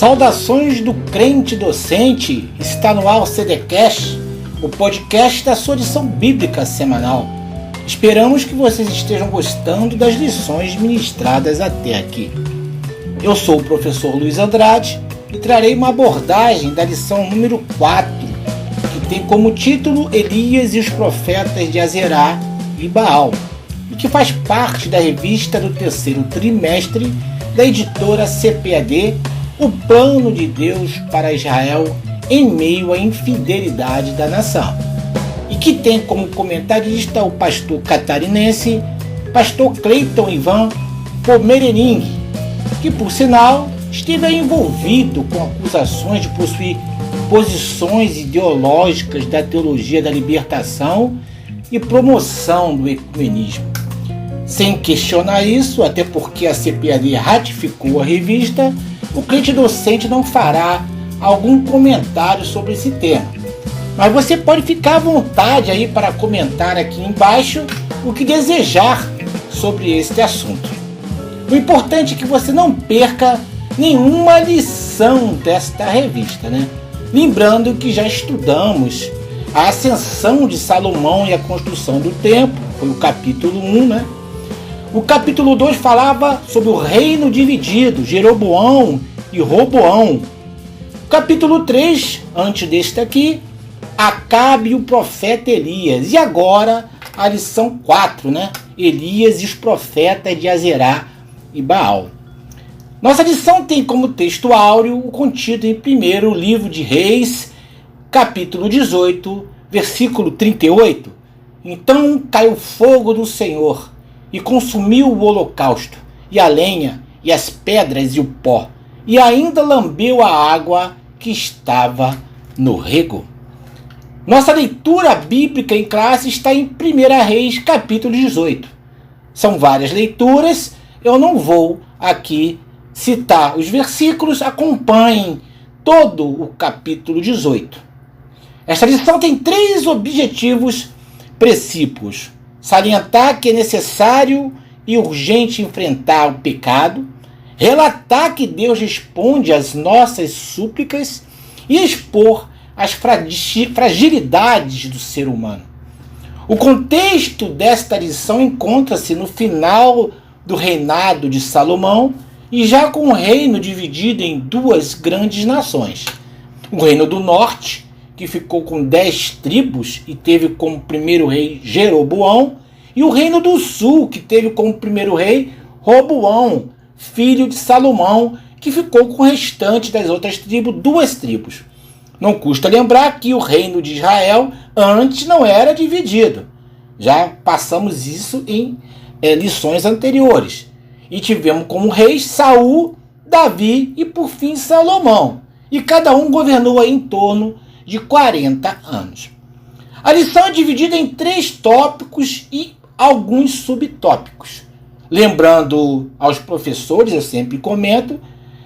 Saudações do crente docente, está no ar o CDcast, o podcast da sua lição bíblica semanal. Esperamos que vocês estejam gostando das lições ministradas até aqui. Eu sou o professor Luiz Andrade e trarei uma abordagem da lição número 4, que tem como título Elias e os profetas de Azerá e Baal, e que faz parte da revista do terceiro trimestre da editora CPAD, O Plano de Deus para Israel em meio à infidelidade da nação, e que tem como comentarista o pastor catarinense, pastor Cleiton Ivan Pomerering, que por sinal esteve envolvido com acusações de possuir posições ideológicas da teologia da libertação e promoção do ecumenismo. Sem questionar isso, até porque a CPAD ratificou a revista, o crente docente não fará algum comentário sobre esse tema. Mas você pode ficar à vontade aí para comentar aqui embaixo o que desejar sobre este assunto. O importante é que você não perca nenhuma lição desta revista, né? Lembrando que já estudamos a ascensão de Salomão e a construção do templo, foi o capítulo 1, né? O capítulo 2 falava sobre o reino dividido, Jeroboão e Roboão. O capítulo 3, antes deste aqui, Acabe e o profeta Elias. E agora a lição 4, né? Elias e os profetas de Azerá e Baal. Nossa lição tem como texto áureo o contido em 1º livro de Reis, capítulo 18, versículo 38. Então caiu fogo do Senhor e consumiu o holocausto, e a lenha, e as pedras e o pó, e ainda lambeu a água que estava no rego. Nossa leitura bíblica em classe está em 1 Reis, capítulo 18. São várias leituras, eu não vou aqui citar os versículos, acompanhem todo o capítulo 18. Esta lição tem 3 objetivos precípios: salientar que é necessário e urgente enfrentar o pecado, relatar que Deus responde às nossas súplicas e expor as fragilidades do ser humano. O contexto desta lição encontra-se no final do reinado de Salomão e já com o reino dividido em 2 grandes nações. O reino do norte, que ficou com 10 tribos e teve como primeiro rei Jeroboão, e o reino do sul, que teve como primeiro rei Roboão, filho de Salomão, que ficou com o restante das outras tribos, 2 tribos. Não custa lembrar que o reino de Israel antes não era dividido. Já passamos isso em lições anteriores. E tivemos como reis Saul, Davi e por fim Salomão. E cada um governou aí em torno de 40 anos. A lição é dividida em 3 tópicos e alguns subtópicos. Lembrando aos professores, eu sempre comento,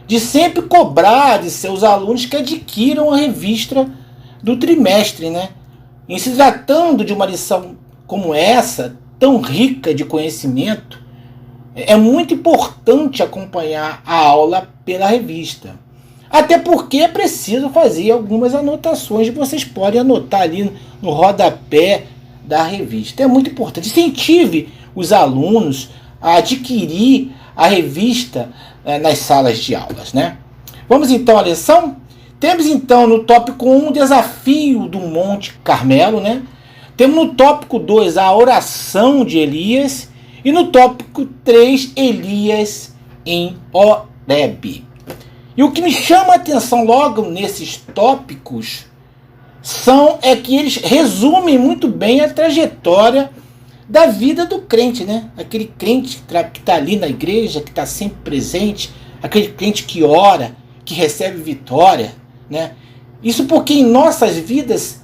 de sempre cobrar de seus alunos que adquiram a revista do trimestre, né? Em se tratando de uma lição como essa, tão rica de conhecimento, é muito importante acompanhar a aula pela revista. Até porque é preciso fazer algumas anotações, vocês podem anotar ali no rodapé da revista. É muito importante. Incentive os alunos a adquirir a revista nas salas de aulas, né? Vamos então à lição? Temos então no tópico 1 o desafio do Monte Carmelo, né? Temos no tópico 2 a oração de Elias e no tópico 3 Elias em Horebe. E o que me chama a atenção logo nesses tópicos é que eles resumem muito bem a trajetória da vida do crente, né? Aquele crente que está ali na igreja, que está sempre presente, aquele crente que ora, que recebe vitória, né? Isso porque em nossas vidas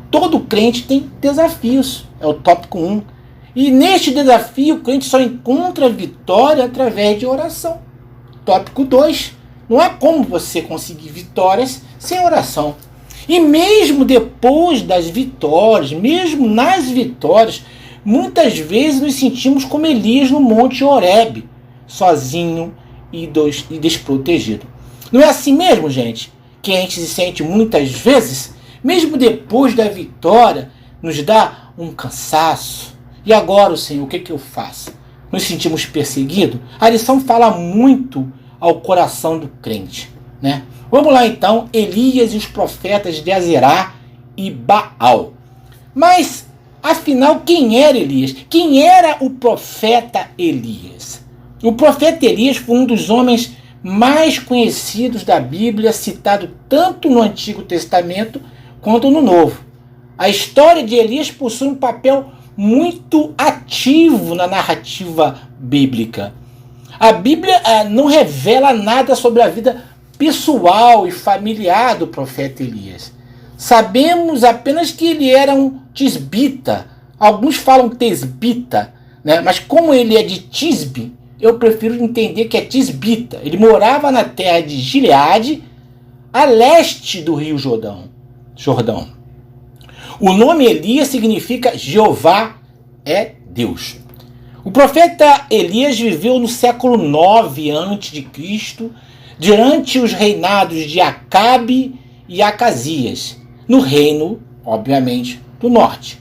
todo crente tem desafios, é o tópico 1. E neste desafio o crente só encontra vitória através de oração. Tópico 2. Não há como você conseguir vitórias sem oração. E mesmo depois das vitórias, mesmo nas vitórias, muitas vezes nos sentimos como Elias no Monte Horebe, sozinho e desprotegido. Não é assim mesmo, gente? Que a gente se sente muitas vezes, mesmo depois da vitória, nos dá um cansaço. E agora, Senhor, o que eu faço? Nos sentimos perseguidos? A lição fala muito ao coração do crente, né? Vamos lá então, Elias e os profetas de Azerá e Baal. Mas, afinal, quem era Elias? Quem era o profeta Elias? O profeta Elias foi um dos homens mais conhecidos da Bíblia, citado tanto no Antigo Testamento quanto no Novo. A história de Elias possui um papel muito ativo na narrativa bíblica. A Bíblia não revela nada sobre a vida pessoal e familiar do profeta Elias. Sabemos apenas que ele era um tisbita. Alguns falam tesbita, né? Mas como ele é de Tisbe, eu prefiro entender que é tisbita. Ele morava na terra de Gileade, a leste do rio Jordão. O nome Elias significa Jeová é Deus. O profeta Elias viveu no século 9 a.C., durante os reinados de Acabe e Acasias, no reino, obviamente, do norte.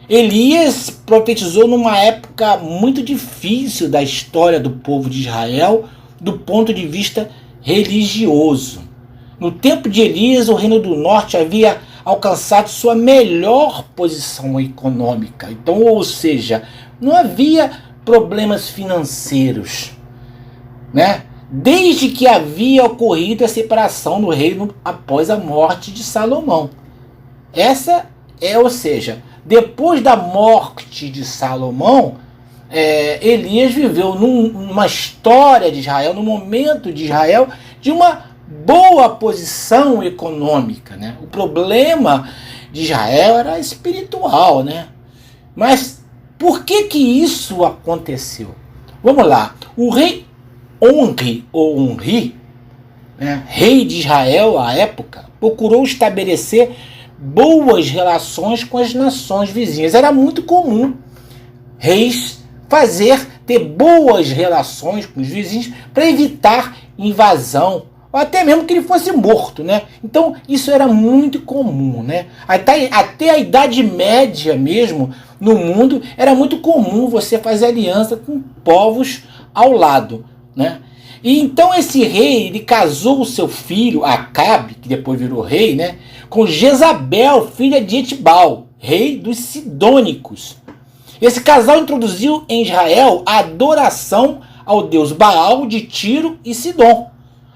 Elias profetizou numa época muito difícil da história do povo de Israel, do ponto de vista religioso. No tempo de Elias, o reino do norte havia alcançado sua melhor posição econômica. Então, ou seja, não havia problemas financeiros, né? Desde que havia ocorrido a separação do reino após a morte de Salomão. Ou seja, depois da morte de Salomão, Elias viveu numa história de Israel, num momento de Israel, de uma boa posição econômica, né? O problema de Israel era espiritual, né? Mas por que isso aconteceu? Vamos lá. O rei Onri, né, rei de Israel à época, procurou estabelecer boas relações com as nações vizinhas. Era muito comum reis ter boas relações com os vizinhos para evitar invasão, ou até mesmo que ele fosse morto, né? Então isso era muito comum, né? Até a Idade Média mesmo, no mundo, era muito comum você fazer aliança com povos ao lado, né? E então esse rei, ele casou o seu filho, Acabe, que depois virou rei, né? Com Jezabel, filha de Etibal, rei dos Sidônicos. Esse casal introduziu em Israel a adoração ao deus Baal de Tiro e Sidom.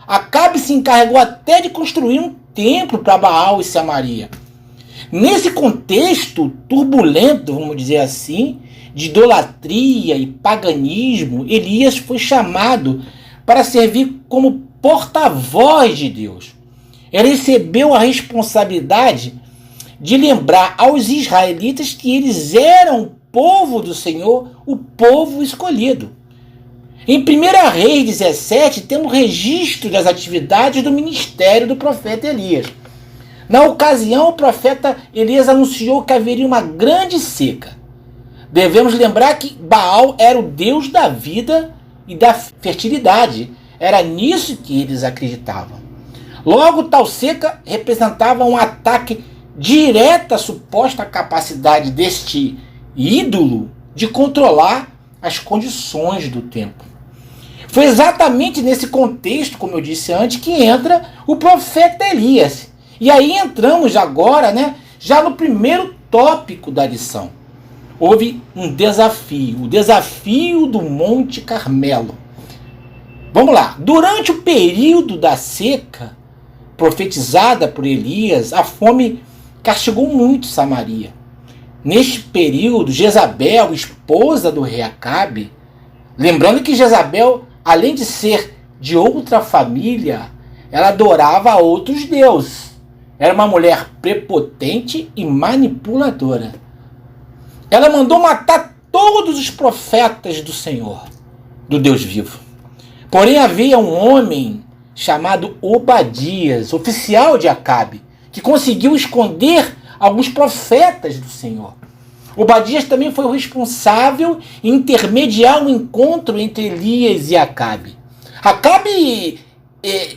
Acabe se encarregou até de construir um templo para Baal e Samaria. Nesse contexto turbulento, vamos dizer assim, de idolatria e paganismo, Elias foi chamado para servir como porta-voz de Deus. Ele recebeu a responsabilidade de lembrar aos israelitas que eles eram o povo do Senhor, o povo escolhido. Em 1 Reis 17, temos registro das atividades do ministério do profeta Elias. Na ocasião, o profeta Elias anunciou que haveria uma grande seca. Devemos lembrar que Baal era o deus da vida e da fertilidade. Era nisso que eles acreditavam. Logo, tal seca representava um ataque direto à suposta capacidade deste ídolo de controlar as condições do tempo. Foi exatamente nesse contexto, como eu disse antes, que entra o profeta Elias. E aí entramos agora, né, já no primeiro tópico da lição. Houve um desafio, o desafio do Monte Carmelo. Vamos lá. Durante o período da seca profetizada por Elias, a fome castigou muito Samaria. Neste período, Jezabel, esposa do rei Acabe, lembrando que Jezabel, além de ser de outra família, ela adorava a outros deuses. Era uma mulher prepotente e manipuladora. Ela mandou matar todos os profetas do Senhor, do Deus vivo. Porém, havia um homem chamado Obadias, oficial de Acabe, que conseguiu esconder alguns profetas do Senhor. Obadias também foi o responsável em intermediar o encontro entre Elias e Acabe. Acabe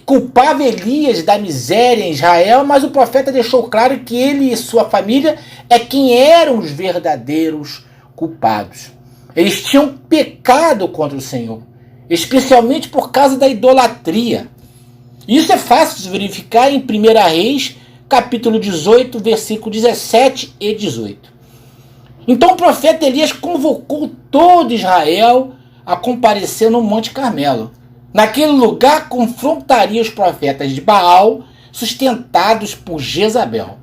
culpava Elias da miséria em Israel, mas o profeta deixou claro que ele e sua família é quem eram os verdadeiros culpados. Eles tinham pecado contra o Senhor, especialmente por causa da idolatria. Isso é fácil de verificar em 1 Reis, capítulo 18, versículo 17 e 18. Então o profeta Elias convocou todo Israel a comparecer no Monte Carmelo. Naquele lugar confrontaria os profetas de Baal, sustentados por Jezabel.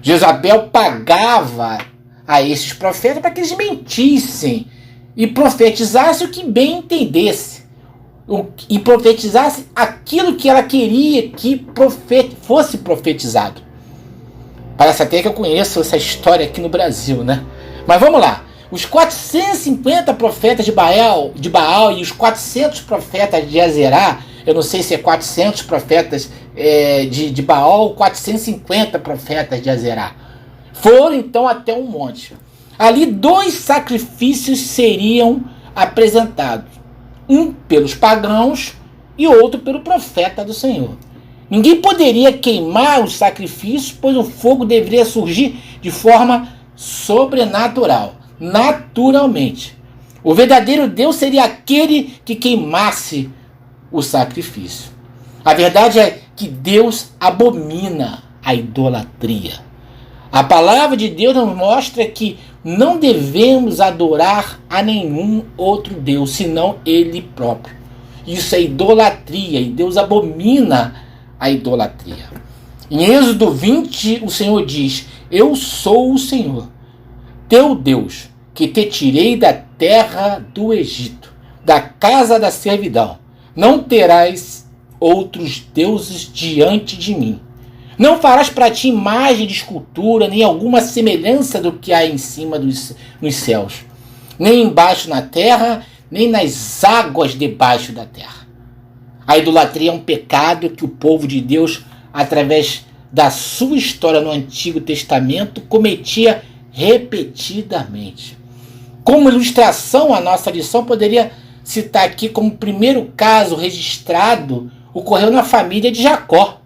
Jezabel pagava a esses profetas para que eles mentissem e profetizassem o que bem entendesse. E profetizasse aquilo que ela queria que fosse profetizado. Parece até que eu conheço essa história aqui no Brasil, né? Mas vamos lá. Os 450 profetas de Baal e os 400 profetas de Azerá, eu não sei se é 400 profetas de Baal ou 450 profetas de Azerá, foram então até um monte. Ali 2 sacrifícios seriam apresentados. Um pelos pagãos e outro pelo profeta do Senhor. Ninguém poderia queimar os sacrifícios, pois o fogo deveria surgir de forma sobrenatural, naturalmente. O verdadeiro Deus seria aquele que queimasse o sacrifício. A verdade é que Deus abomina a idolatria. A palavra de Deus nos mostra que não devemos adorar a nenhum outro Deus, senão Ele próprio. Isso é idolatria, e Deus abomina a idolatria. Em Êxodo 20, o Senhor diz: eu sou o Senhor, teu Deus, que te tirei da terra do Egito, da casa da servidão. Não terás outros deuses diante de mim. Não farás para ti imagem de escultura, nem alguma semelhança do que há em cima nos céus, nem embaixo na terra, nem nas águas debaixo da terra. A idolatria é um pecado que o povo de Deus, através da sua história no Antigo Testamento, cometia repetidamente. Como ilustração, a nossa lição poderia citar aqui como primeiro caso registrado, ocorreu na família de Jacó.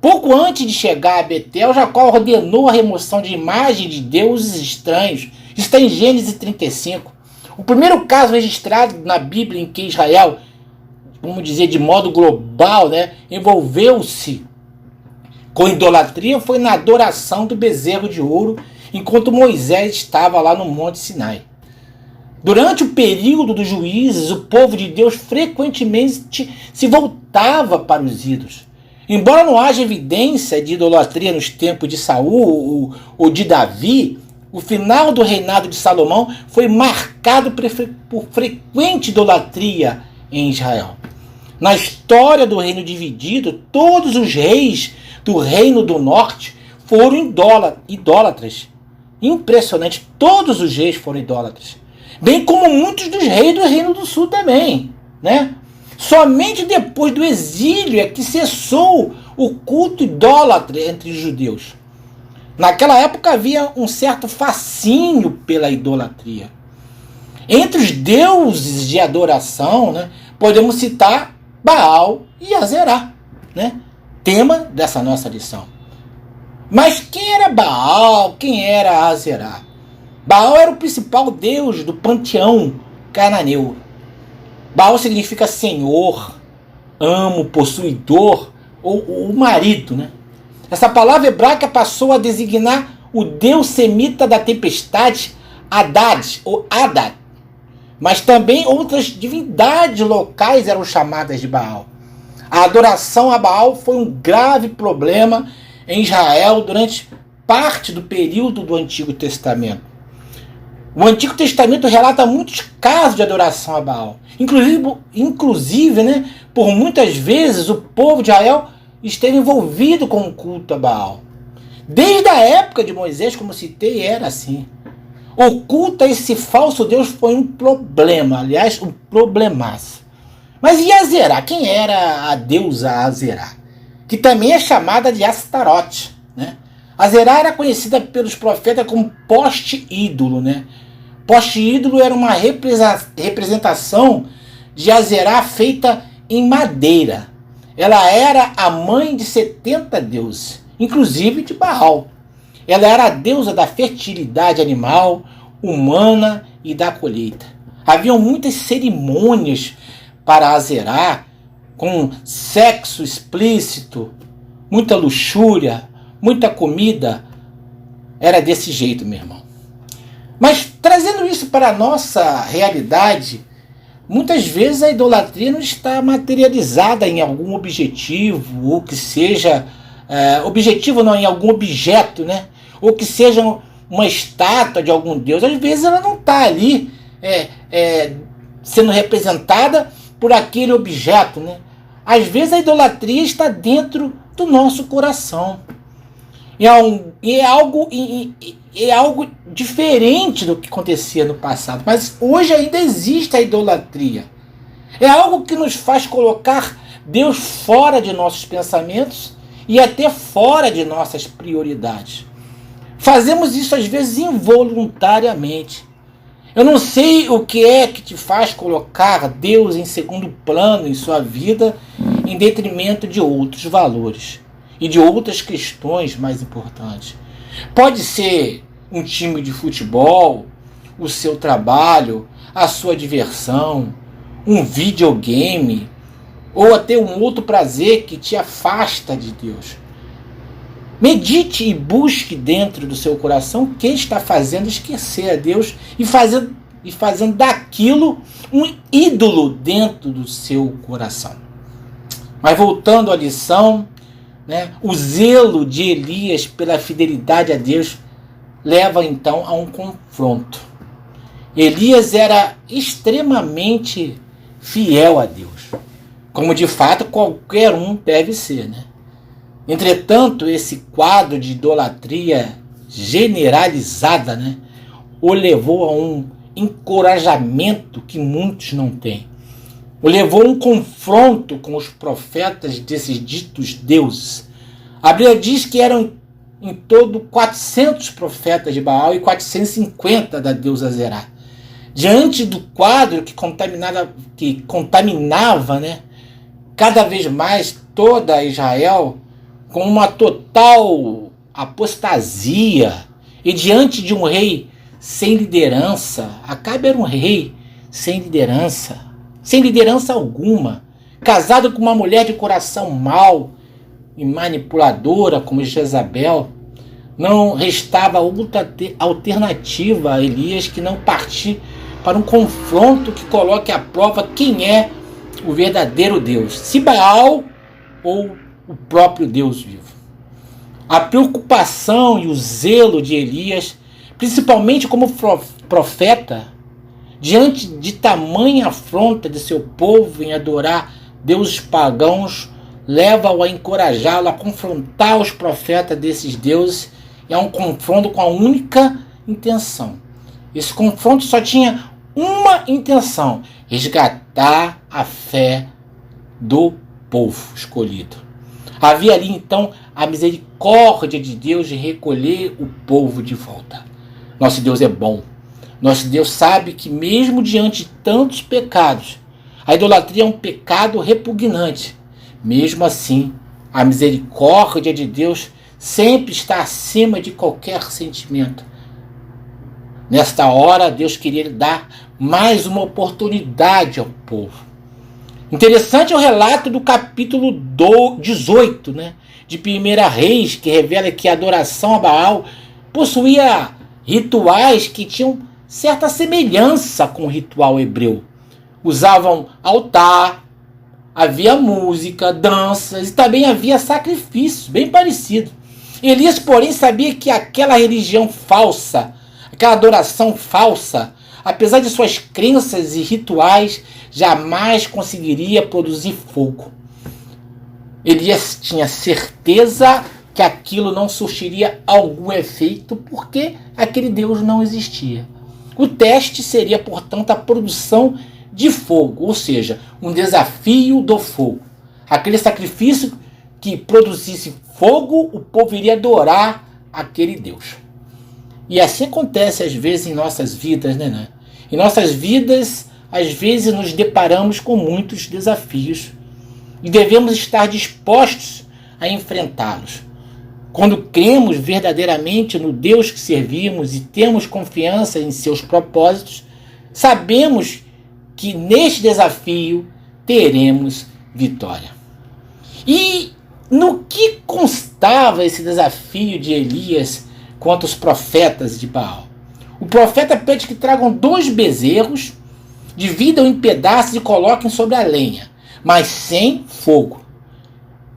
Pouco antes de chegar a Betel, Jacó ordenou a remoção de imagens de deuses estranhos. Isso está em Gênesis 35. O primeiro caso registrado na Bíblia em que Israel, vamos dizer de modo global, envolveu-se com idolatria foi na adoração do bezerro de ouro, enquanto Moisés estava lá no Monte Sinai. Durante o período dos juízes, o povo de Deus frequentemente se voltava para os ídolos. Embora não haja evidência de idolatria nos tempos de Saul ou de Davi, o final do reinado de Salomão foi marcado por frequente idolatria em Israel. Na história do reino dividido, todos os reis do reino do norte foram idólatras. Impressionante, todos os reis foram idólatras. Bem como muitos dos reis do reino do sul também, né? Somente depois do exílio é que cessou o culto idólatra entre os judeus. Naquela época havia um certo fascínio pela idolatria. Entre os deuses de adoração, podemos citar Baal e Azerá, tema dessa nossa lição. Mas quem era Baal? Quem era Azerá? Baal era o principal deus do panteão cananeu. Baal significa senhor, amo, possuidor ou o marido. Essa palavra hebraica passou a designar o deus semita da tempestade, Haddad ou Hadad. Mas também outras divindades locais eram chamadas de Baal. A adoração a Baal foi um grave problema em Israel durante parte do período do Antigo Testamento. O Antigo Testamento relata muitos casos de adoração a Baal. Inclusive, por muitas vezes o povo de Israel esteve envolvido com o culto a Baal. Desde a época de Moisés, como citei, era assim. O culto a esse falso Deus foi um problema, aliás, um problemaço. Mas e Azerá? Quem era a deusa Azerá? Que também é chamada de Astarote. Azerá era conhecida pelos profetas como poste-ídolo. Poste-ídolo era uma representação de Azerá feita em madeira. Ela era a mãe de 70 deuses, inclusive de Baal. Ela era a deusa da fertilidade animal, humana e da colheita. Haviam muitas cerimônias para Azerá, com sexo explícito, muita luxúria, muita comida. Era desse jeito, meu irmão. Mas trazendo isso para a nossa realidade, muitas vezes a idolatria não está materializada em algum objetivo, ou que seja, objetivo não, em algum objeto, né? Ou que seja uma estátua de algum deus. Às vezes ela não está ali sendo representada por aquele objeto, né? Às vezes a idolatria está dentro do nosso coração. É algo diferente do que acontecia no passado. Mas hoje ainda existe a idolatria. É algo que nos faz colocar Deus fora de nossos pensamentos e até fora de nossas prioridades. Fazemos isso às vezes involuntariamente. Eu não sei o que é que te faz colocar Deus em segundo plano em sua vida, em detrimento de outros valores e de outras questões mais importantes. Pode ser um time de futebol, o seu trabalho, a sua diversão, um videogame, ou até um outro prazer que te afasta de Deus. Medite e busque dentro do seu coração o que está fazendo esquecer a Deus e fazendo daquilo um ídolo dentro do seu coração. Mas voltando à lição, né, o zelo de Elias pela fidelidade a Deus leva então a um confronto. Elias era extremamente fiel a Deus, como de fato qualquer um deve ser, né? Entretanto, esse quadro de idolatria generalizada, né, o levou a um encorajamento que muitos não têm. O levou a um confronto com os profetas desses ditos deuses. A Bíblia diz que eram em todo 400 profetas de Baal e 450 da deusa Azerá. Diante do quadro que contaminava, né, cada vez mais toda Israel, com uma total apostasia, e diante de um rei sem liderança. Acabe era um rei sem liderança alguma, casado com uma mulher de coração mau e manipuladora como Jezabel. Não restava outra alternativa a Elias que não partir para um confronto que coloque à prova quem é o verdadeiro Deus, se Baal ou o próprio Deus vivo. A preocupação e o zelo de Elias, principalmente como profeta, diante de tamanha afronta de seu povo em adorar deuses pagãos, leva-o a encorajá-lo a confrontar os profetas desses deuses, e a um confronto com a única intenção. Esse confronto só tinha uma intenção: resgatar a fé do povo escolhido. Havia ali então a misericórdia de Deus de recolher o povo de volta. Nosso Deus é bom. Nosso Deus sabe que mesmo diante de tantos pecados, a idolatria é um pecado repugnante. Mesmo assim, a misericórdia de Deus sempre está acima de qualquer sentimento. Nesta hora, Deus queria lhe dar mais uma oportunidade ao povo. Interessante é o relato do capítulo 18, né, de 1 Reis, que revela que a adoração a Baal possuía rituais que tinham certa semelhança com o ritual hebreu. Usavam altar, havia música, danças e também havia sacrifícios, bem parecido. Elias, porém, sabia que aquela religião falsa, aquela adoração falsa, apesar de suas crenças e rituais, jamais conseguiria produzir fogo. Elias tinha certeza que aquilo não surtiria algum efeito porque aquele Deus não existia. O teste seria, portanto, a produção de fogo, ou seja, um desafio do fogo. Aquele sacrifício que produzisse fogo, o povo iria adorar aquele Deus. E assim acontece às vezes em nossas vidas, né? Em nossas vidas, às vezes nos deparamos com muitos desafios e devemos estar dispostos a enfrentá-los. Quando cremos verdadeiramente no Deus que servimos e temos confiança em seus propósitos, sabemos que neste desafio teremos vitória. E no que constava esse desafio de Elias contra os profetas de Baal? O profeta pede que tragam 2 bezerros, dividam em pedaços e coloquem sobre a lenha, mas sem fogo.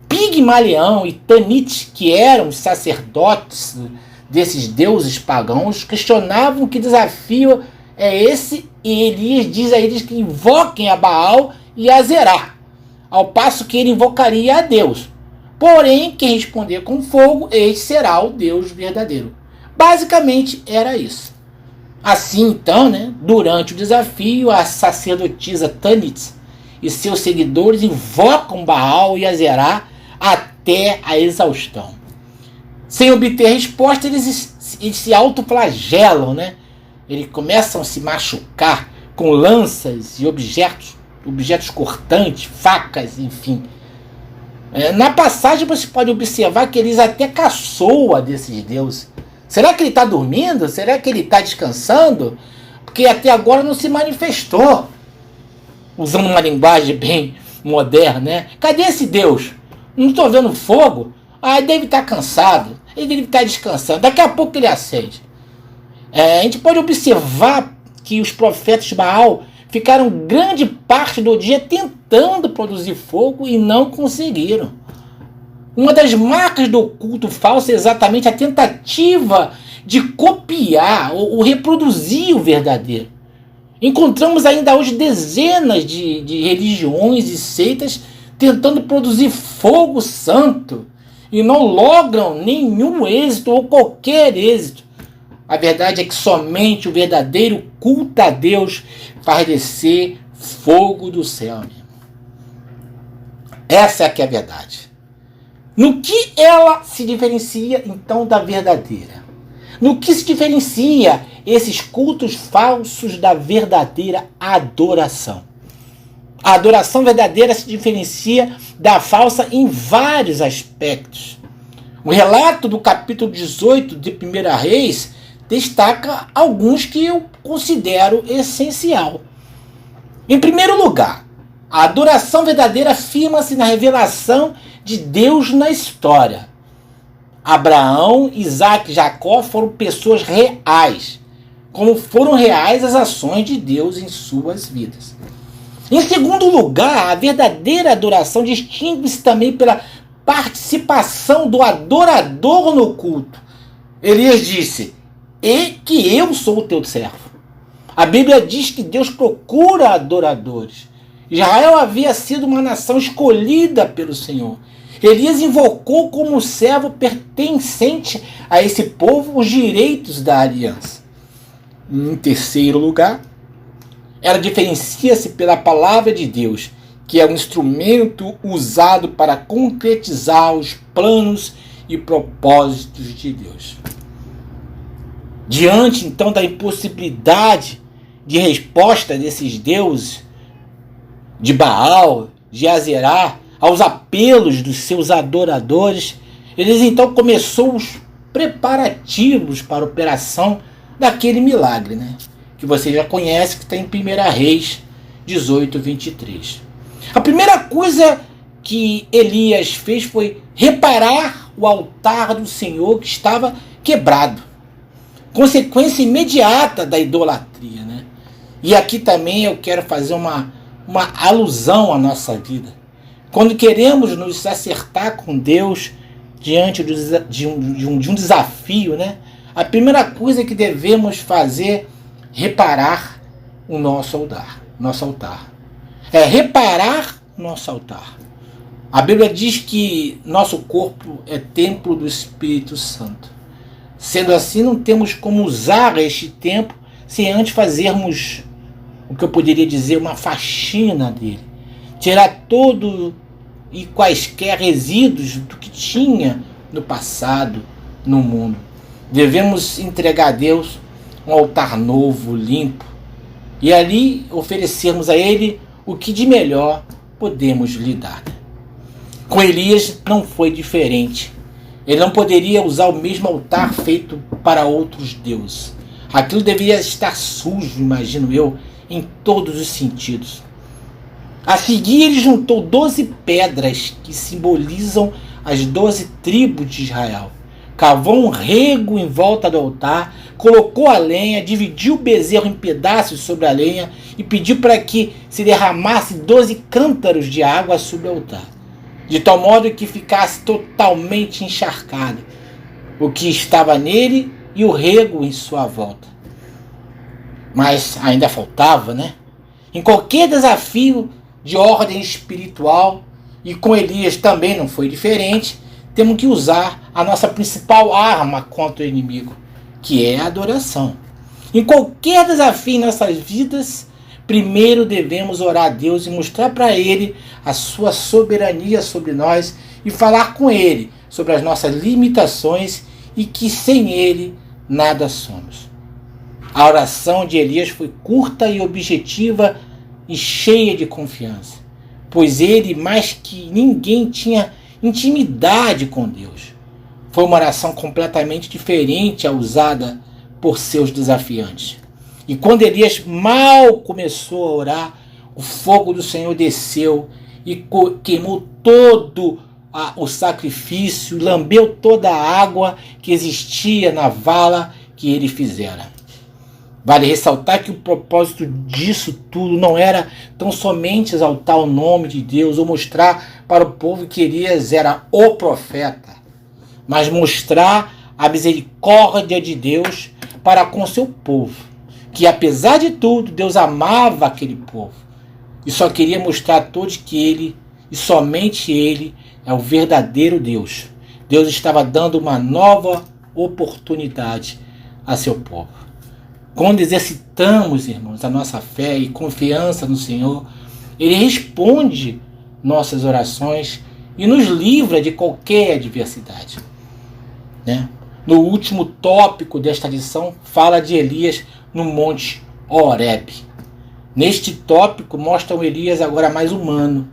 Pigmalião e Tanit, que eram os sacerdotes desses deuses pagãos, questionavam que desafio é esse, e Elias diz a eles que invoquem a Baal e a Zerá, ao passo que ele invocaria a Deus. Porém, quem responder com fogo, este será o Deus verdadeiro. Basicamente era isso. Assim, então, durante o desafio, a sacerdotisa Tanit e seus seguidores invocam Baal e a Zerá até a exaustão. Sem obter resposta, eles se autoflagelam, Eles começam a se machucar com lanças e objetos cortantes, facas, enfim. Na passagem você pode observar que eles até caçoam desses deuses. Será que ele está dormindo? Será que ele está descansando? Porque até agora não se manifestou. Usando uma linguagem bem moderna, Cadê esse Deus? Não estou vendo fogo. Ele deve estar cansado. Ele deve estar descansando. Daqui a pouco ele acende. A gente pode observar que os profetas de Baal ficaram grande parte do dia tentando produzir fogo e não conseguiram. Uma das marcas do culto falso é exatamente a tentativa de copiar ou reproduzir o verdadeiro. Encontramos ainda hoje dezenas de religiões e seitas tentando produzir fogo santo e não logram nenhum êxito ou qualquer êxito. A verdade é que somente o verdadeiro culto a Deus faz descer fogo do céu. Essa é que é a verdade. No que ela se diferencia então da verdadeira? No que se diferencia esses cultos falsos da verdadeira adoração? A adoração verdadeira se diferencia da falsa em vários aspectos. O relato do capítulo 18 de 1 Reis destaca alguns que eu considero essencial. Em primeiro lugar, a adoração verdadeira firma-se na revelação de Deus na história. Abraão, Isaac e Jacó foram pessoas reais, como foram reais as ações de Deus em suas vidas. Em segundo lugar, a verdadeira adoração distingue-se também pela participação do adorador no culto. Elias disse: "E que eu sou o teu servo." A Bíblia diz que Deus procura adoradores. Israel havia sido uma nação escolhida pelo Senhor. Elias invocou como servo pertencente a esse povo os direitos da aliança. Em terceiro lugar, ela diferencia-se pela palavra de Deus, que é um instrumento usado para concretizar os planos e propósitos de Deus. Diante, então, da impossibilidade de resposta desses deuses, de Baal, de Azerá, aos apelos dos seus adoradores, eles então começou os preparativos para a operação daquele milagre, que você já conhece, que está em 1 Reis 18, 23. A primeira coisa que Elias fez foi reparar o altar do Senhor que estava quebrado. Consequência imediata da idolatria. E aqui também eu quero fazer uma alusão à nossa vida. Quando queremos nos acertar com Deus diante de um desafio, a primeira coisa que devemos fazer é reparar o nosso altar. É reparar o nosso altar. A Bíblia diz que nosso corpo é templo do Espírito Santo. Sendo assim, não temos como usar este templo sem antes fazermos o que eu poderia dizer uma faxina dele. Tirar todo e quaisquer resíduos do que tinha no passado, no mundo. Devemos entregar a Deus um altar novo, limpo, e ali oferecermos a Ele o que de melhor podemos lhe dar. Com Elias não foi diferente. Ele não poderia usar o mesmo altar feito para outros deuses. Aquilo deveria estar sujo, imagino eu, em todos os sentidos. A seguir, ele juntou 12 pedras que simbolizam as 12 tribos de Israel. Cavou um rego em volta do altar, colocou a lenha, dividiu o bezerro em pedaços sobre a lenha e pediu para que se derramasse 12 cântaros de água sobre o altar, de tal modo que ficasse totalmente encharcado o que estava nele e o rego em sua volta. Mas ainda faltava, né? Em qualquer desafio de ordem espiritual, e com Elias também não foi diferente, temos que usar a nossa principal arma contra o inimigo, que é a adoração. Em qualquer desafio em nossas vidas, primeiro devemos orar a Deus e mostrar para Ele a sua soberania sobre nós e falar com Ele sobre as nossas limitações e que sem Ele nada somos. A oração de Elias foi curta e objetiva e cheia de confiança, pois ele, mais que ninguém, tinha intimidade com Deus. Foi uma oração completamente diferente à usada por seus desafiantes. E quando Elias mal começou a orar, o fogo do Senhor desceu e queimou todo o sacrifício, lambeu toda a água que existia na vala que ele fizera. Vale ressaltar que o propósito disso tudo não era tão somente exaltar o nome de Deus ou mostrar para o povo que Elias era o profeta, mas mostrar a misericórdia de Deus para com seu povo, que apesar de tudo, Deus amava aquele povo e só queria mostrar a todos que Ele, e somente Ele, é o verdadeiro Deus. Deus estava dando uma nova oportunidade a seu povo. Quando exercitamos, irmãos, a nossa fé e confiança no Senhor, Ele responde nossas orações e nos livra de qualquer adversidade, né? No último tópico desta lição, fala de Elias no Monte Horebe. Neste tópico, mostra o Elias agora mais humano.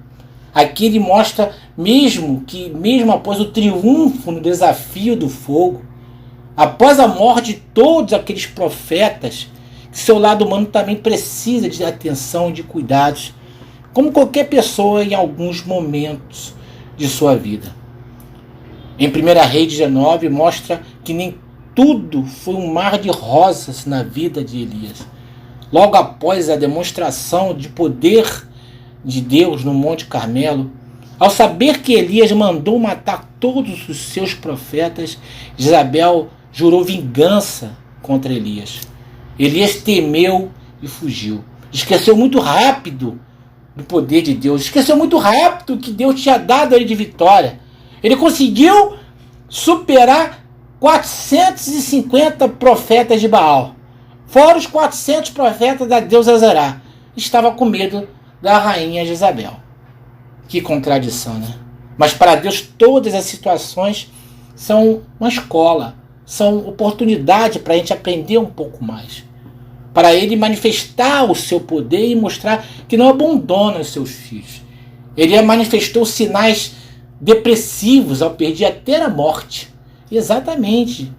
Aqui ele mostra mesmo após o triunfo no desafio do fogo, após a morte de todos aqueles profetas, que seu lado humano também precisa de atenção e de cuidados, como qualquer pessoa em alguns momentos de sua vida. Em 1 Reis 19 mostra que nem tudo foi um mar de rosas na vida de Elias. Logo após a demonstração de poder de Deus no Monte Carmelo, ao saber que Elias mandou matar todos os seus profetas, Jezabel jurou vingança contra Elias. Elias temeu e fugiu. Esqueceu muito rápido do poder de Deus. Esqueceu muito rápido que Deus tinha dado a ele de vitória. Ele conseguiu superar 450 profetas de Baal. Fora os 400 profetas da deusa Azerá. Estava com medo da rainha Jezabel. Que contradição, né? Mas para Deus todas as situações são uma escola. São oportunidade para a gente aprender um pouco mais. Para Ele manifestar o seu poder e mostrar que não abandona os seus filhos. Ele manifestou sinais depressivos ao pedir até a morte. Exatamente.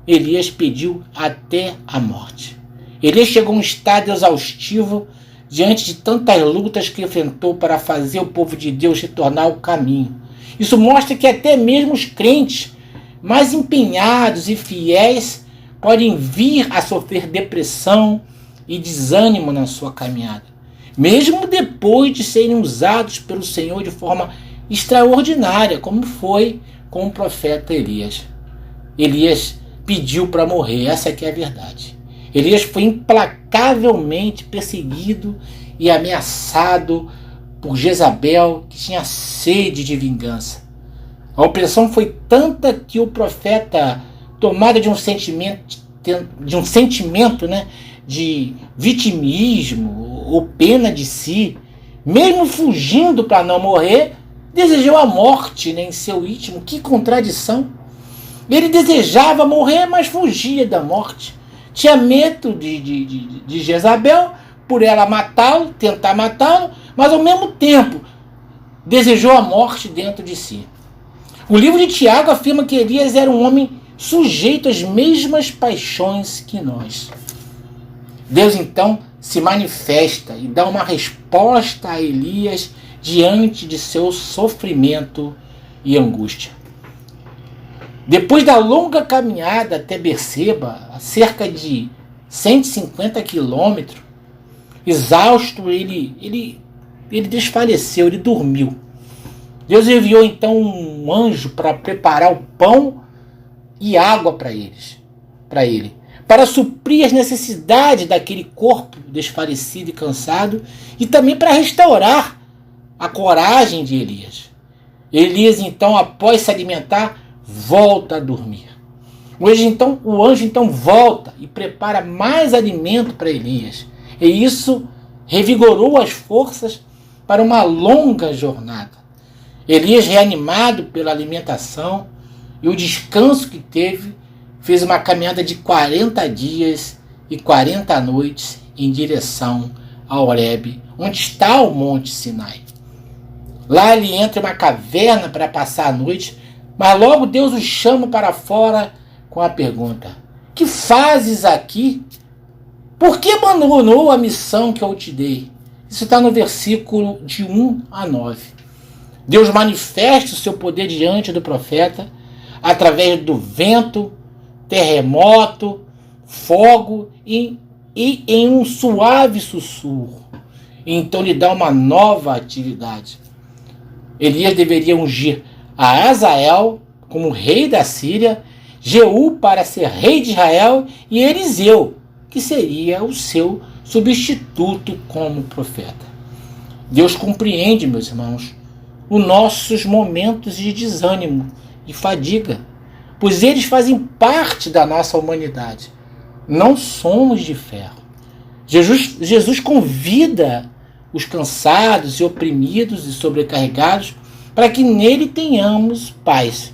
Elias pediu até a morte. Elias chegou a um estado exaustivo diante de tantas lutas que enfrentou para fazer o povo de Deus retornar ao caminho. Isso mostra que até mesmo os crentes mais empenhados e fiéis podem vir a sofrer depressão e desânimo na sua caminhada, mesmo depois de serem usados pelo Senhor de forma extraordinária, como foi com o profeta Elias. Elias pediu para morrer, essa aqui é a verdade. Elias foi implacavelmente perseguido e ameaçado por Jezabel, que tinha sede de vingança. A opressão foi tanta que o profeta, tomado de um sentimento, né, de vitimismo ou pena de si, mesmo fugindo para não morrer, desejou a morte, né, em seu íntimo. Que contradição! Ele desejava morrer, mas fugia da morte. Tinha medo de Jezabel, por ela matá-lo, tentar matá-lo, mas ao mesmo tempo desejou a morte dentro de si. O livro de Tiago afirma que Elias era um homem sujeito às mesmas paixões que nós. Deus então se manifesta e dá uma resposta a Elias diante de seu sofrimento e angústia. Depois da longa caminhada até Berseba, a cerca de 150 quilômetros, exausto, ele desfaleceu, ele dormiu. Deus enviou então um anjo para preparar o pão e água para ele, para suprir as necessidades daquele corpo desfalecido e cansado, e também para restaurar a coragem de Elias. Elias então, após se alimentar, volta a dormir. O anjo então volta e prepara mais alimento para Elias. E isso revigorou as forças para uma longa jornada. Elias, reanimado pela alimentação e o descanso que teve, fez uma caminhada de 40 dias e 40 noites em direção a Horebe, onde está o Monte Sinai. Lá ele entra em uma caverna para passar a noite, mas logo Deus o chama para fora com a pergunta: que fazes aqui? Por que abandonou a missão que eu te dei? Isso está no versículo de 1 a 9. Deus manifesta o seu poder diante do profeta através do vento, terremoto, fogo e em um suave sussurro. Então lhe dá uma nova atividade. Elias deveria ungir a Azael como rei da Síria, Jeú para ser rei de Israel e Eliseu, que seria o seu substituto como profeta. Deus compreende, meus irmãos, os nossos momentos de desânimo e fadiga, pois eles fazem parte da nossa humanidade. Não somos de ferro. Jesus convida os cansados e oprimidos e sobrecarregados para que nele tenhamos paz.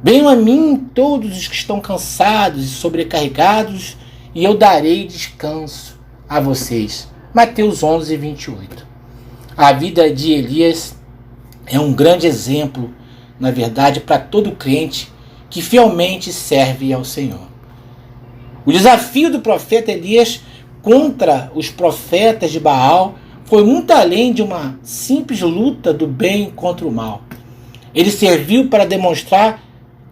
Venham a mim todos os que estão cansados e sobrecarregados, e eu darei descanso a vocês. Mateus 11, 28. A vida de Elias é um grande exemplo, na verdade, para todo crente que fielmente serve ao Senhor. O desafio do profeta Elias contra os profetas de Baal foi muito além de uma simples luta do bem contra o mal. Ele serviu para demonstrar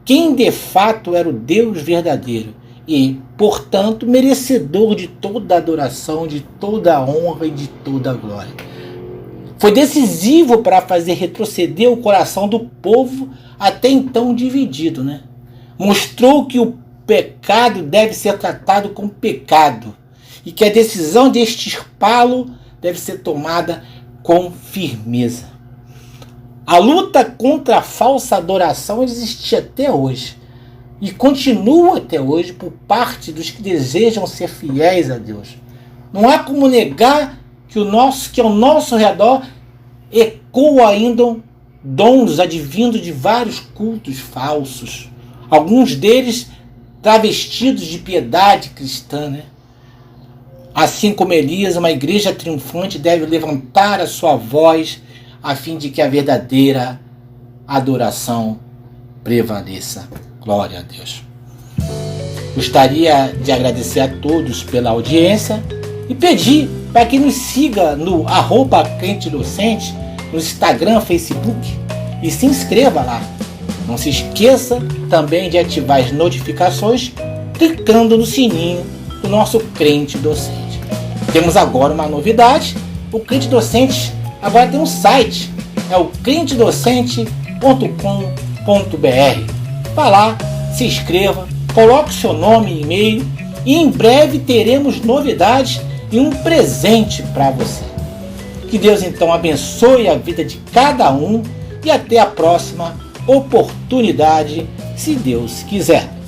quem de fato era o Deus verdadeiro e, portanto, merecedor de toda a adoração, de toda a honra e de toda a glória. Foi decisivo para fazer retroceder o coração do povo até então dividido, Mostrou que o pecado deve ser tratado como pecado e que a decisão de extirpá-lo deve ser tomada com firmeza. A luta contra a falsa adoração existe até hoje e continua até hoje por parte dos que desejam ser fiéis a Deus. Não há como negar que ao nosso redor ecoam ainda dons advindos de vários cultos falsos, alguns deles travestidos de piedade cristã, Assim como Elias, uma igreja triunfante deve levantar a sua voz a fim de que a verdadeira adoração prevaleça. Glória a Deus. Gostaria de agradecer a todos pela audiência e pedir para que nos siga no @crentedocente, no Instagram, Facebook, e se inscreva lá. Não se esqueça também de ativar as notificações clicando no sininho do nosso Crente Docente. Temos agora uma novidade: o Crente Docente agora tem um site, é o crentedocente.com.br. Vá lá, se inscreva, coloque seu nome e e-mail e em breve teremos novidades e um presente para você. Que Deus então abençoe a vida de cada um e até a próxima oportunidade, se Deus quiser.